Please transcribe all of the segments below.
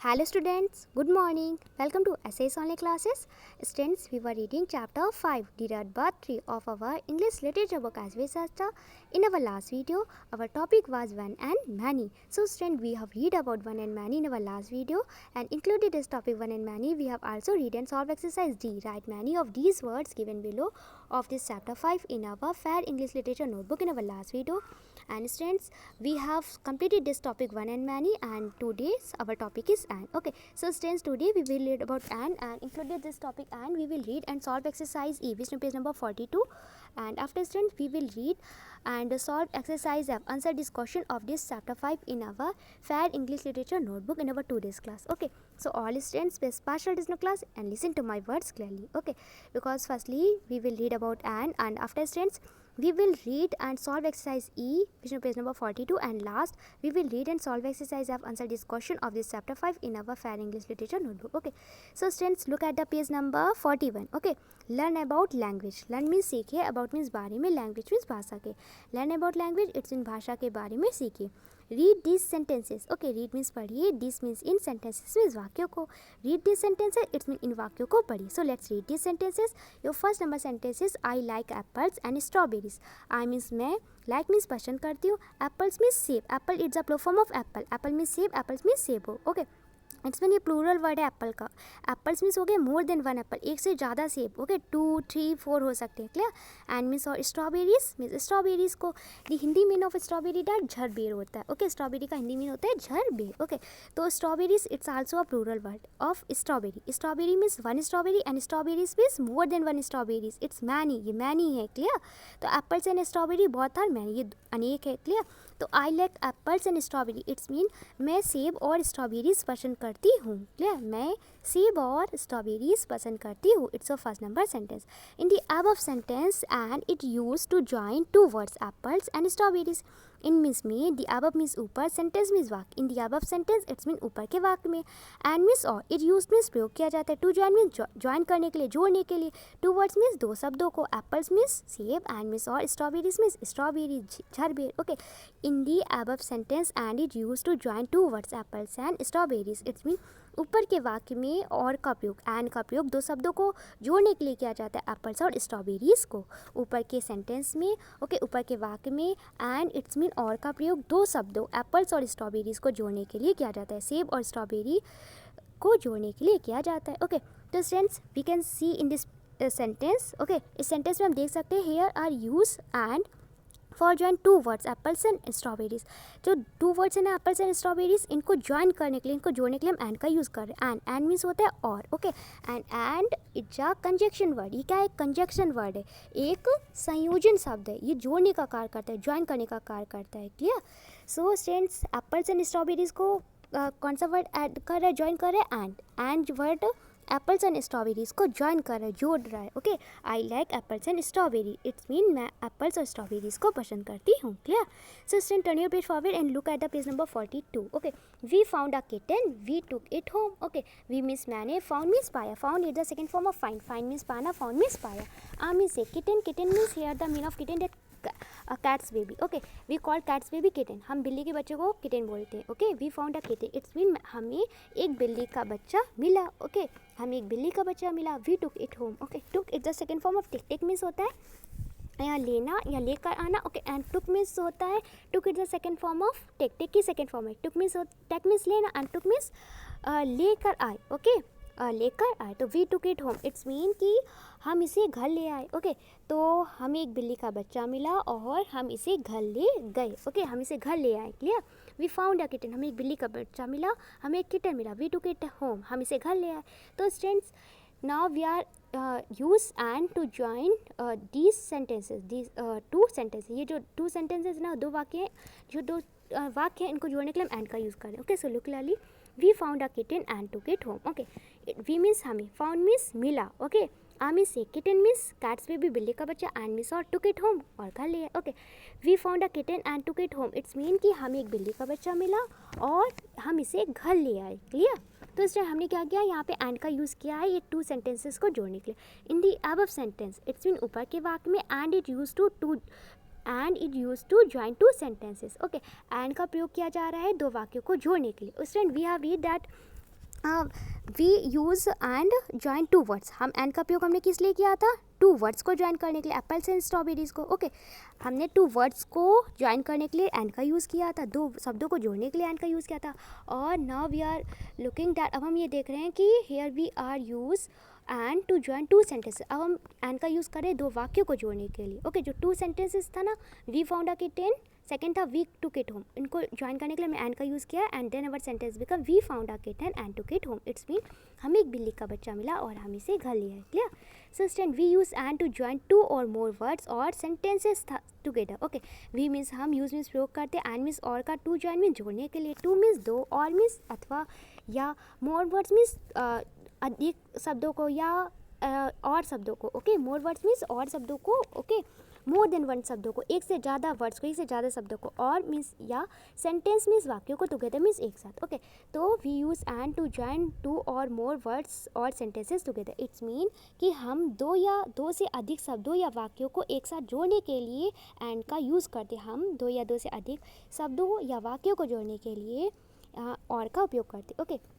Hello students, good morning. Welcome to Essays Online Classes. Students, we were reading chapter 5, Direct Part 3 of our English Literature book as we said. In our last video, our topic was one and many. So students, we have read about one and many in our last video and included this topic one and many. We have also read and solve exercise D. Write many of these words given below of this chapter 5 in our Fair English Literature notebook in our last video. And students, we have completed this topic one and many, and today's our topic is and. Okay, so students, today we will read about and included this topic, and we will read and solve exercise E, which is page number 42. And after students, we will read and solve exercise F, answer this question of this chapter 5 in our Fair English Literature notebook in our today's class. Okay, so all students pay partial attention to class and listen to my words clearly. Okay, because firstly we will read about and after students we will read and solve exercise E, which is page number 42, and last we will read and solve exercise F, answer this question of this chapter 5 in our Fair English Literature notebook. Okay, so students, look at the page number 41. Okay, learn about language. Learn means सीखिए, about means बारे में, language means भाषा के. Learn about language, it's in भाषा के बारे में सीखिए. Read these sentences. Okay, read means पढ़िए, this means in, sentences means वाक्यों को. Read these sentences, it's mean इन वाक्यों को पढ़िए. So let's read these sentences. Your first number sentence is I like apples and strawberries. I means मैं, like means पसंद करती हूँ, apples means सेब. Apple it's a plural form of apple. Apple means सेब, apples means सेब हो. Okay, it's mean ये plural word है एप्पल का. एप्पल्स मीन्स हो गए मोर देन वन एप्पल, एक से ज़्यादा सेब. ओके, 2, 3, 4 हो सकते हैं. क्लियर. एंड मीन्स और स्ट्रॉबेरीज मीन्स स्ट्रॉबेरीज को the Hindi mean of strawberry that झरबेर होता है. ओके, स्ट्रॉबेरी का हिंदी मीन होता है झरबेर. ओके, तो strawberries it's also a plural word of strawberry. Strawberry means one strawberry and strawberries means more than one strawberries. It's many, ये मैनी है. क्लियर. तो एप्पल्स एंड स्ट्रॉबेरी बहुत आर मैनी, ये अनेक है. क्लियर. तो I like apples and strawberry, it's mean मैं सेब और स्ट्रॉबेरीज पसंद करती हूँ. क्लियर, मैं सेब और स्ट्रॉबेरीज पसंद करती हूँ. It's a first number sentence. In the above sentence and it use to join two words apples and strawberries. In means में, द अबव मीन्स ऊपर, सेंटेंस मीन्स वाक्य. In the above sentence it's mean ऊपर के वाक्य में. And means और, it use means प्रयोग किया जाता है. टू जॉइन मीन्स ज्वाइन करने के लिए, जोड़ने के लिए. टू वर्ड्स मीन्स दो शब्दों को. एप्पल्स मीन्स सेब एंड मीन्स और स्ट्रॉबेरीज मीन्स स्ट्रॉबेरी झरबेर. Okay, in the above sentence and it use to join two words apples and strawberries. It's mean ऊपर के वाक्य में और का प्रयोग, एंड का प्रयोग दो शब्दों को जोड़ने के लिए किया जाता है, एप्पल्स और स्ट्रॉबेरीज को. ऊपर के सेंटेंस में, ओके, ऊपर के वाक्य में एंड इट्स मीन और का प्रयोग दो शब्दों एप्पल्स और स्ट्रॉबेरीज को जोड़ने के लिए किया जाता है, सेब और स्ट्रॉबेरी को जोड़ने के लिए किया जाता है. ओके, तो friends, we can see in this sentence. Okay, इस सेंटेंस में हम देख सकते हैं here are use and for join two words apples and strawberries. जो टू वर्ड्स हैं ना, एप्पल्स एंड स्ट्रॉबेरीज, इनको ज्वाइन करने के लिए, इनको जोड़ने के लिए हम एंड का यूज़ कर रहे हैं. एंड मीन्स होता है और. Okay, and it's a conjunction word. ये क्या है? कंजक्शन वर्ड है, एक संयोजन शब्द है. ये जोड़ने का कार्य करता है, ज्वाइन करने का कार्य करता है. Clear. So students, apples and strawberries को कौन सा वर्ड ऐड कर रहा है, ज्वाइन कर रहा है? And word apples and strawberries को ज्वाइन कर रहा है, जोड़ रहा है. Okay, I like apples and strawberry, it's mean मैं एप्पल्स और स्ट्रॉबेरीज को पसंद करती हूँ. Clear. So student, turn your page forward and look at the page number 42. Okay, we found a kitten, we took it home. Okay, we means मैंने, found means पाया. Found is the second form of find. Find means पाना, found means पाया. A means a kitten. Kitten means here the mean of kitten that cat's baby. Okay, we call cat's baby kitten. हम बिल्ली के बच्चे को kitten बोलते हैं. Okay, we found a kitten, it's mean हमें एक बिल्ली का बच्चा मिला. ओके, हमें एक बिल्ली का बच्चा मिला. We took it home. Okay, took is the second form of take. Take means होता है या लेना या लेकर आना. ओके, एंड टुक मीन्स होता है, took is the second form of take. Take की सेकंड फॉर्म है. टुक मीन्स, टेक मीन्स लेना एंड टुक मीन्स लेकर आए. ओके, लेकर आए. तो we took it home, it's mean कि हम इसे घर ले आए. ओके, तो हमें एक बिल्ली का बच्चा मिला और हम इसे घर ले गए. ओके, हम इसे घर ले आए. Clear. We found a kitten, हमें एक बिल्ली का बच्चा मिला, हमें एक किटन मिला. वी टुक इट होम, हम इसे घर ले आए. तो students, now we are use and to join these sentences, these two sentences. ये जो टू सेंटेंसेस ना, दो वाक्य हैं, जो दो वाक्य हैं, इनको जोड़ने के लिए हम एंड का यूज़ करें. Okay, so look clearly. We found a kitten and took it home. Okay, we means हमें, फाउंड मीन्स मिला. ओके, आ मीन्स एक, किटन मीन्स कैट्स बेबी बिल्ली का बच्चा, एंड मीन्स और टुक इट होम और घर ले आए. Okay, we found a kitten and took it home, it's mean कि हमें एक बिल्ली का बच्चा मिला और हम इसे घर ले आए. क्लियर. तो इस टाइम हमने क्या किया, यहाँ पे एंड का यूज़ किया है ये टू सेंटेंसेस को जोड़ने के लिए. In the above sentence, it's mean ऊपर के वाक्य में, and it use to join two sentences. Okay, and का प्रयोग किया जा रहा है दो वाक्यों को जोड़ने के लिए. Student, we have read that we use and join two words. हम एंड का उपयोग हमने किस लिए किया था? टू वर्ड्स को ज्वाइन करने के लिए, एप्पल्स एंड स्ट्रॉबेरीज को. ओके, हमने टू वर्ड्स को ज्वाइन करने के लिए एंड का यूज़ किया था, दो शब्दों को जोड़ने के लिए एंड का यूज़ किया था. और now we are looking that, अब हम ये देख रहे हैं कि here we are use and to join two sentences. अब हम एंड का यूज़ करें दो वाक्यों को जोड़ने के लिए. ओके, जो टू सेंटेंसेस था ना, we found a kitten, second था वी टुक इट होम, इनको ज्वाइन करने के लिए हमने एंड का यूज़ किया. And then our sentence become we found a kitten and took it home. It's mean हमें एक बिल्ली का बच्चा मिला और हम इसे घर लिया है. Clear? So student, we use and to join two or more words or sentences together. Okay, we means हम यूज़ मीन्स प्रयोग करते हैं, एंड मीन्स और का, टू ज्वाइन मीन्स जोड़ने के लिए, टू मीन्स दो, और मीन्स अथवा या, मोर वर्ड्स मीन्स अधिक शब्दों को या और शब्दों को. ओके, मोर वर्ड्स मीन्स और शब्दों को. ओके, मोर देन वन शब्दों को, एक से ज़्यादा वर्ड्स को, एक से ज़्यादा शब्दों को. और मीन्स या सेंटेंस मीन्स वाक्यों को टुगेदर मीन्स एक साथ. ओके, तो we use and to join two or more words or sentences together. It's mean कि हम दो या दो से अधिक शब्दों या वाक्यों को एक साथ जोड़ने के लिए एंड का यूज़ करते हैं. हम दो या दो से अधिक शब्दों या वाक्यों को जोड़ने के लिए और का उपयोग करते हैं. ओके,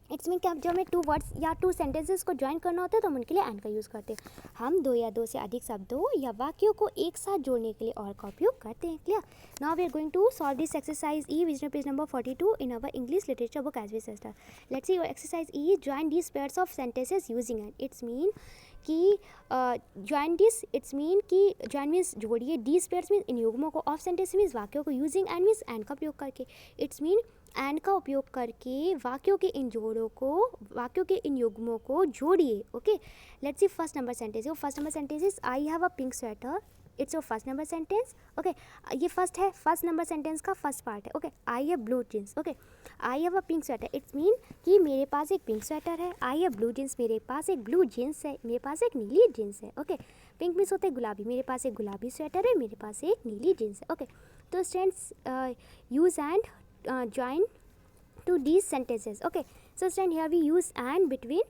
इट्स मीन कि जब हमें टू वर्ड्स या टू सेंटेंसेस को ज्वाइन करना होता है तो हम उनके लिए एंड का यूज़ करते हैं. हम दो या दो से अधिक शब्दों या वाक्यों को एक साथ जोड़ने के लिए और का उपयोग करते हैं. Clear? Now we are going to solve this exercise E, which page number 42 in our English literature book as we start. Let's see your exercise E. Join these pairs of sentences using and. It's mean कि join this, it's mean कि join means जोड़िए, these pairs means in युग्मों को, of sentence means वाक्यों को, using and means and का उपयोग करके. इट्स मीन एंड का उपयोग करके वाक्यों के इन जोड़ों को, वाक्यों के इन युग्मों को जोड़िए. Okay, let's see first number sentence. Your first number sentence is I have a pink sweater. It's your first number sentence. Okay, ये फर्स्ट है, फर्स्ट नंबर सेंटेंस का फर्स्ट पार्ट है. Okay, I have blue jeans. Okay, I have a pink sweater. It's mean कि मेरे पास एक pink sweater है. आई have blue jeans, मेरे पास एक ब्लू जीन्स है, मेरे पास एक नीली जीन्स है. ओके, पिंक मीन्स होते गुलाबी, मेरे पास एक गुलाबी स्वेटर है, मेरे पास एक नीली जीन्स है. ओके, तो students use and join to these sentences. Okay, so stand here we use and between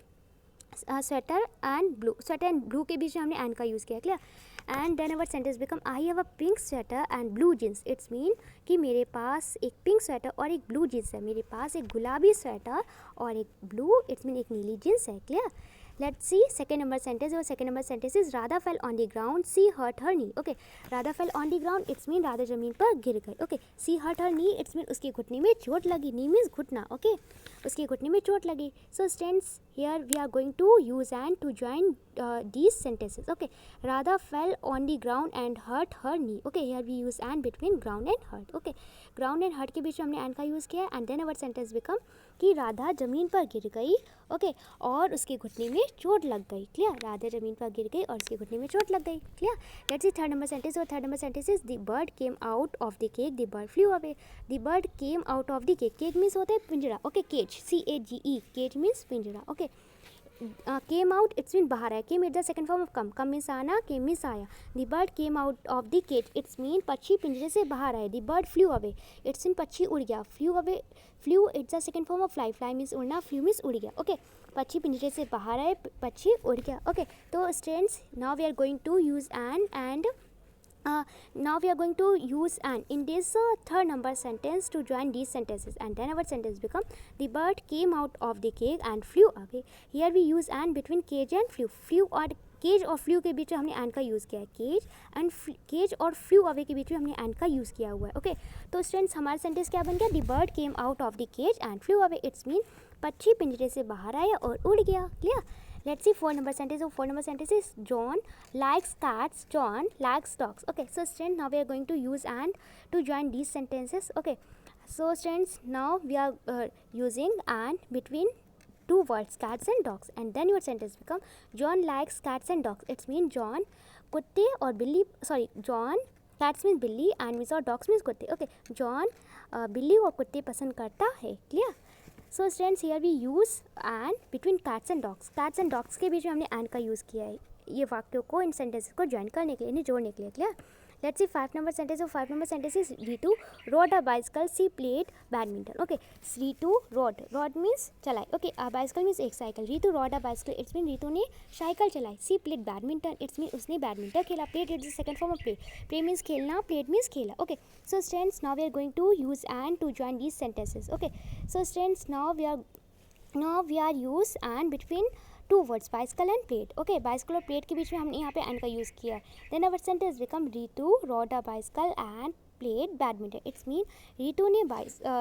sweater and blue. Sweater and blue के बीच में हमने and का use किया. Clear? And then our sentence become I have a pink sweater and blue jeans. It's mean कि मेरे पास एक pink sweater और एक ब्लू जीन्स है, मेरे पास एक गुलाबी स्वेटर और एक ब्लू, इट्स मीन एक नीली जीन्स है. Clear? Let's see second number sentence. और second number sentence is Radha fell on the ground, she hurt her knee. Okay, Radha fell on the ground, it's mean Radha जमीन पर गिर गई. Okay, she hurt her knee, it's mean उसके घुटने में चोट लगी. नी मीन्स घुटना. ओके, उसके घुटने में चोट लगी. So students, here we are going to use and to join these sentences. Okay, Radha fell on the ground and hurt her knee. Okay, here we use and between ground and hurt. Okay, ground and hurt के बीच में हमने and का use किया. and then our sentence become कि राधा ज़मीन पर गिर गई. ओके, और उसके घुटने में चोट लग गई. क्लियर? राधा ज़मीन पर गिर गई और उसके घुटने में चोट लग गई. Clear? Let's see third number sentence. और third number sentence is the bird came out of the cake, the bird flew away. The bird came out of the cake. Cake means होता है पिंजरा. Okay, cage, CAGE, cage means पिंजरा. Okay, came out, it's mean बाहर आया. Came is the second form of come. Come means आना, came means आया. The bird came out of the cage, it's mean पक्षी पिंजरे से बाहर आए. The bird flew away, it's mean पक्षी उड़ गया. Flu away, flu it's the second form of fly. Fly means उड़ना, फ्लू मीन्स उड़ गया. ओके, पक्षी पिंजरे से बाहर आए, पक्षी उड़ गया. ओके, तो students, now we are going to use and now we are going to use and in this third number sentence to join these sentences, and then our sentence become the bird came out of the cage and flew away. Here we use and between cage and flew. flew और cage और flu के बीच में हमने and का use किया है. Cage और फ्लू अवे के बीच में हमने एंड का यूज़ किया हुआ है. ओके, तो स्टूडेंट्स, हमारा सेंटेंस क्या बन गया? The bird came out of the cage and flew away. It's mean पक्षी पिंजरे से बाहर आया और उड़ गया. Clear? Let's see four number sentence. So four number sentence is John likes cats, John likes dogs. Okay, so students, now we are going to use and to join these sentences. Okay, so students, now we are using and between two words, cats and dogs, and then your sentence become John likes cats and dogs. It's mean John कुत्ते और बिल्ली, sorry, John cats means बिल्ली and means और dogs means कुत्ते. Okay, John बिल्ली और कुत्ते पसंद करता है. Clear? So students, here we use and between cats and dogs. Cats and dogs के बीच में हमने एंड का यूज़ किया है ये वाक्यों को, इन सेंटेंसेस को ज्वाइन करने के लिए, इन्हें जोड़ने के लिए. Clear? Let's see five number sentence. और five number sentence is Ritu rode a bicycle, she played badminton. Okay, Ritu rode, rode means चलाई. ओके, अ बाइसिकल मीन्स एक cycle. Ritu rode a bicycle, it's mean Ritu ने साइकिल चलाई. She played badminton, it's mean उसने badminton खेला. Played it's the second form of play. Play means खेलना, played means खेला. Okay, so students, now we are going to use and to join these sentences. Okay, so students, now we are Now we are use and between two words, bicycle and plate. Okay, bicycle और plate के बीच में हमने यहाँ पे and का use किया है. Then our sentence become Ritu rode a bicycle and played badminton. It's mean Ritu ने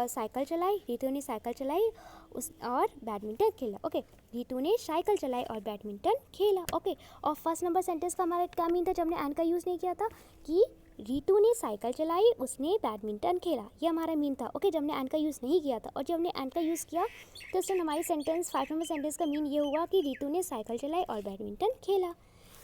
साइकिल चलाई, रितु ने साइकिल चलाई उस और बैडमिंटन खेला. ओके, रितु ने साइकिल चलाई और बैडमिंटन खेला. ओके, और फर्स्ट नंबर सेंटेंस का हमारा क्या मीन था जब हमने एंड का यूज़ नहीं किया था कि रितु ने साइकिल चलाई, उसने बैडमिंटन खेला, ये हमारा मीन था. ओके, जब हमने एंड का यूज़ नहीं किया था और जब हमने एंड का यूज़ किया तो इस टाइम हमारी सेंटेंस 5 नंबर सेंटेंस का मीन ये हुआ कि रितु ने साइकिल चलाई और बैडमिंटन खेला.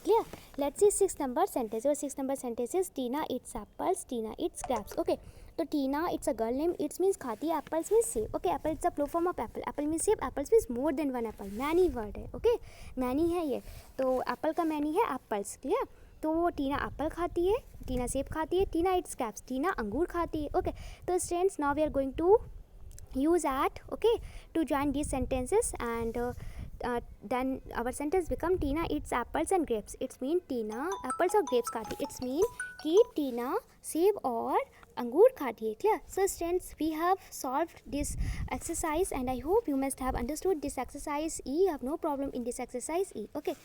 Clear. Let's see 6 number sentence. और 6 number sentence is Tina eats apples, Tina eats grapes. Okay, तो Tina it's a girl name, it's means खाती है, एप्पल्स मीन्स सेब. Okay, apple it's a plural form of apple, apple means सेब, apples means more than one apple, many word है. Okay, many है ये, तो Apple का मैनी है एप्पल्स. क्लियर. तो टीना एप्पल खाती है, टीना सेब खाती है, टीना इट्स ग्रेप्स, टीना अंगूर खाती है. ओके, तो students now we are going to use at, okay, to join these sentences and then our sentence become Tina eats apples and grapes. It's mean Tina apples और grapes खाती. It's mean कि Tina सेब और अंगूर खाती है. Clear. So students, we have solved this exercise and I hope you must have understood this exercise E. You have no problem in this exercise E. Okay.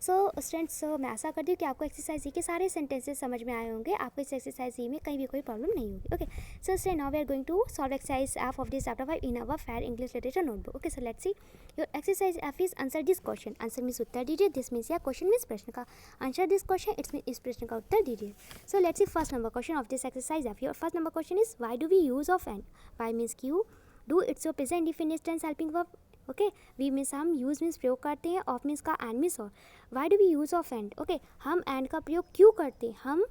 So students, मैं आशा करती हूँ कि आपको एक्सरसाइज ई के सारे सेंटेंसेस समझ में आए होंगे, आपको इस एक्सरसाइज ई में कहीं भी कोई प्रॉब्लम नहीं होगी. Okay, so student, now we are going to solve exercise F of this chapter 5 in our fair English literature notebook. Okay, so let's see your exercise F is answer this question. Answer means उत्तर दीजिए, this means या question means प्रश्न का answer this question, it's mean इस प्रश्न का उत्तर दीजिए. So let's see first number question of this exercise F. Your first number question is why do we use of and. Why means क्यू, do it's your present indefinite tense helping verb. Okay, we means हम, use means प्रयोग करते हैं, of means का, and means और. Why do we use of and. Okay, हम and का प्रयोग क्यों करते हैं, हम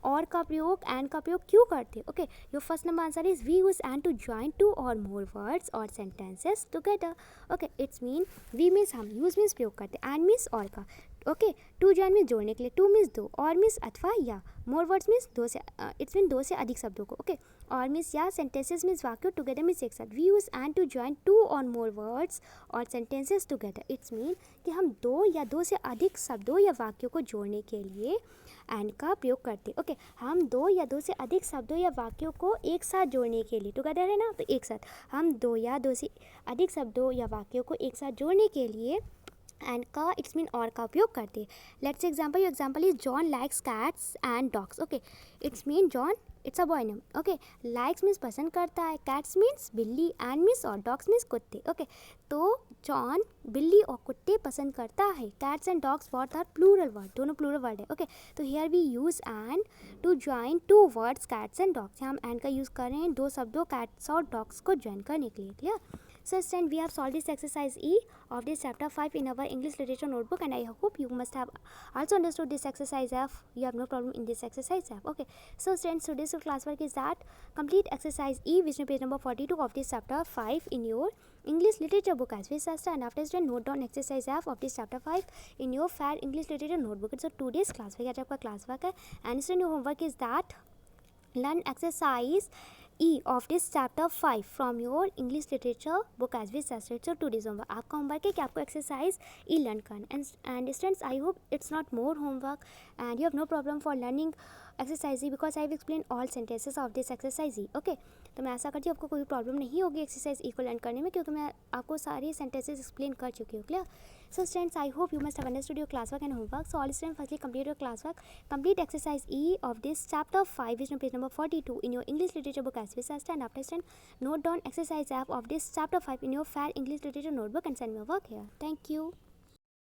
और का प्रयोग, एंड का प्रयोग क्यों करते हैं. Okay, your first number answer is we use and to join two or more words or sentences together. Okay, it's mean we means हम, यूज मीन्स प्रयोग करते हैं, एंड मीन्स और का. ओके, टू ज्वाइन मीन्स जोड़ने के लिए, two means दो, और मीन्स अथवा या, मोर वर्ड्स मीन्स दो से, इट्स मीन दो से अधिक शब्दों को. ओके, और मीन्स या, सेंटेंसेस मीन्स वाक्य, टुगेदर मीन्स एक साथ. We use and to join two or more words or sentences together. It's mean कि हम दो या दो से अधिक शब्दों या वाक्यों को जोड़ने के लिए एंड का प्रयोग करते हैं. ओके, हम दो या दो से अधिक शब्दों या वाक्यों को एक साथ जोड़ने के लिए, टुगेदर है ना, तो एक साथ, हम दो या दो से अधिक शब्दों या वाक्यों को एक साथ जोड़ने के लिए एंड का, इट्स मीन और का उपयोग करते हैं. Let's example, your example is John likes cats and dogs. Okay, it's mean John, it's a boy name. Okay, likes means पसंद करता है, कैट्स मीन्स बिल्ली, एंड मीन्स और, डॉग्स मीन्स कुत्ते. ओके, तो जॉन बिल्ली और कुत्ते पसंद करता है. Cats and dogs word are plural word, दोनों प्लूरल वर्ड है. ओके, तो here we use and to join two words cats and dogs. हम एंड का यूज़ कर रहे हैं दो शब्दों कैट्स और डॉग्स को ज्वाइन करने के लिए. Clear. So students, we have solved this exercise E of this chapter 5 in our English literature notebook, and I hope you must have also understood this exercise F. You have no problem in this exercise F. Okay, so students, today's classwork is that complete exercise E, which is page number 42 of this chapter 5 in your English literature book as well as, and after student note down exercise F of this chapter 5 in your fair English literature notebook. It's a 2 days classwork. आज आपका classwork है, and student your homework is that learn exercise E of this chapter 5 from your English literature book as we said. So today's homework, आपका homework है कि आपको exercise E learn करना. And students, I hope it's not more homework and you have no problem for learning exercise E because I have explained all sentences of this exercise E. Okay, तो मैं आशा करती हूँ आपको कोई problem नहीं होगी exercise E को learn करने में, क्योंकि मैं आपको सारे सेंटेंसेस एक्सप्लेन कर चुकी हूँ. Clear. So students, I hope you must have understood your classwork and homework. So all students, firstly complete your classwork. Complete exercise E of this chapter 5, which is page number 42 in your English literature book as we said. And after student, note down exercise F of this chapter 5 in your fair English literature notebook and send me your work here. Thank you.